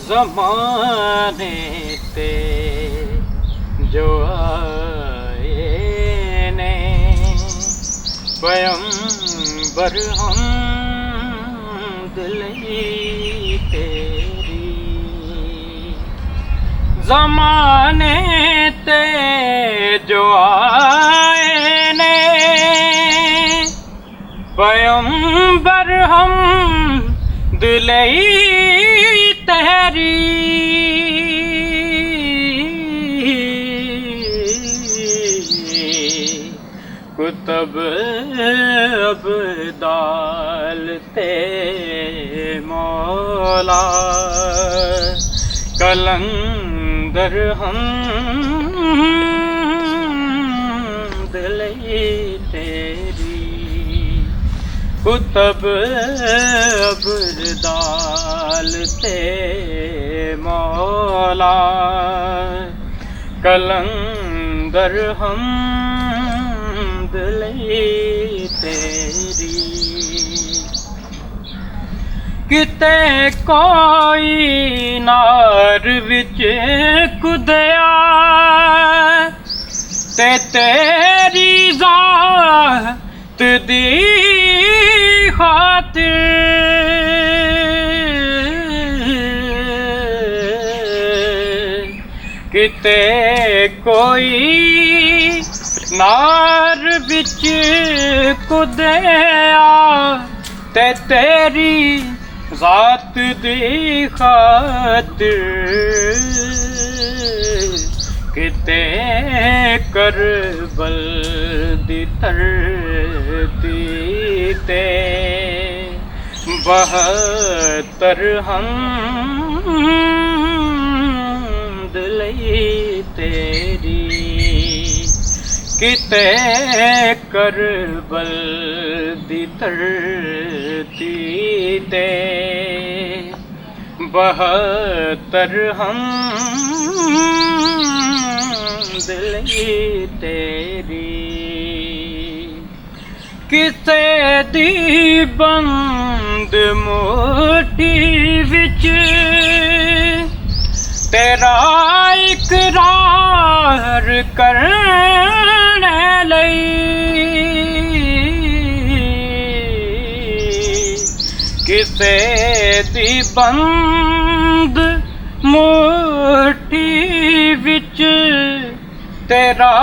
ज़माने ते जो आए ने पैगंबर हमद लई तेरी। ज़माने ते जो आए ने पैगंबर हमद लई तेरी। कुतब अब्दाल ते मौला कलंदर हमद लई तेरी। कुतब अब्दाल ते मौला कलंदर हमद लई तेरी। किते कोई नार विच कुदया ते तेरी ज़ात दी खातिर किते कोई नार विच कुदया ते तेरी ज़ात दी खातिर। किते करबल दी धरती ते 72 हमद लई तेरी। किते करबल दी धरती ते 72 हमद लई तेरी। किसे दी बंद मोटी विच तेरा इकरार करने लई। किसे दी बंद मोटी विच तेरा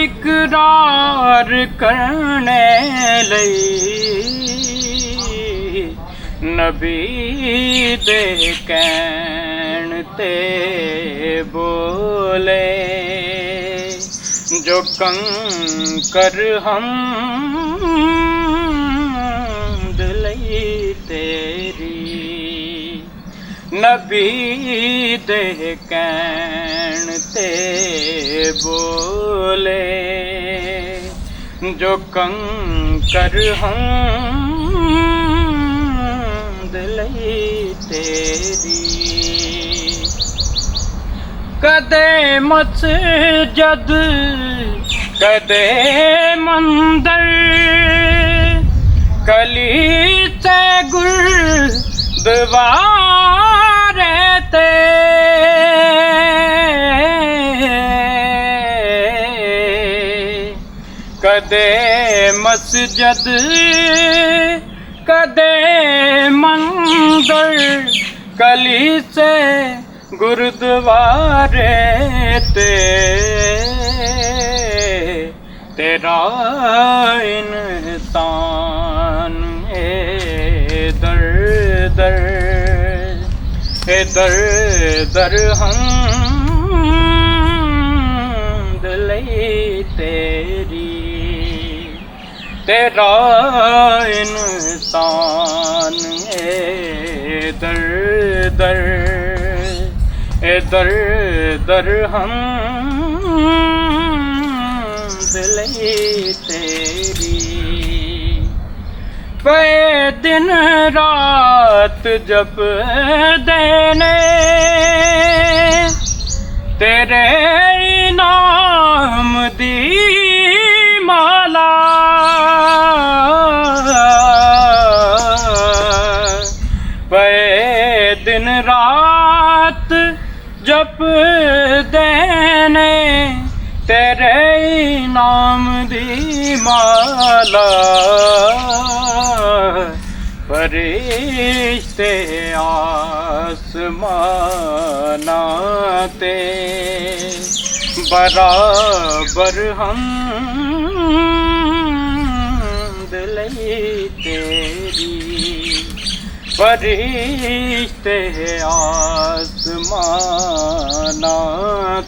इकरार करने लई। नबी दे कहण ते बोले जो कंकर हमद लई तेरी। नबी दे कहण ते बोले जो कंकर हमद लई तेरी। कदे मस्जिद कदे मंदिर कलीसे गुरुद्वारे ते कदे मस्जिद कदे मंदिर कलीसे गुरुद्वारे ते तेरा इंसान दर दर दर दर हमद लई तेरी। तेरा इंसान दर दर दर दर हमद लई तेरी। पे दिन रात जप देने तेरे नाम दी माला पे दिन रात जप देने तेरे नाम दी माला फरिश्ते आसमाना ते बराबर हम दिलई तेरी फरिश्ते आसमाना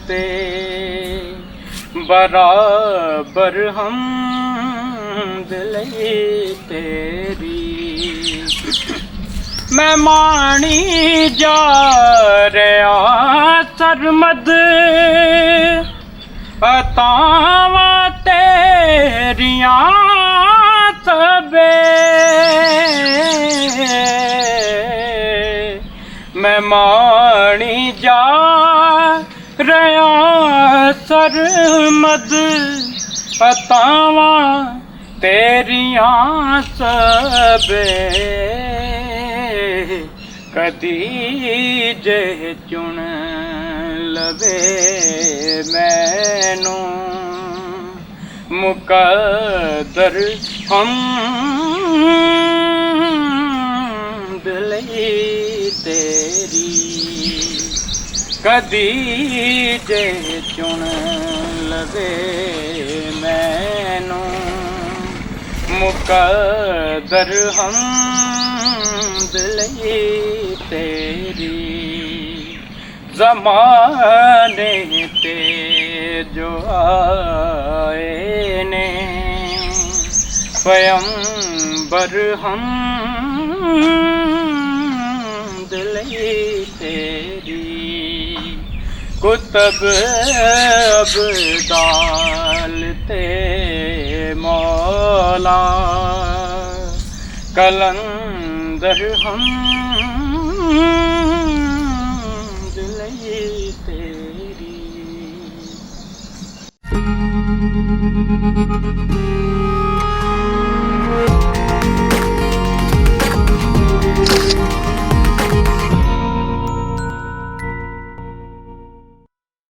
ते बराबर हम दिलई तेरी मैं मानी जा रहा सरमद अतावा तेरिया सबे मैं मानी जा रहा सरमद अतावा तेरिया सबे कदी जे चुन लवे मैनू मुकद्दर हम दिलई तेरी कदी जे चुन लवे मैनू मुकद्दर हम दिलई तेरी ज़माने ते जो आए ने पैगंबर हम दिलई तेरी कुतब अब्दाल ते मौला कलंदर हम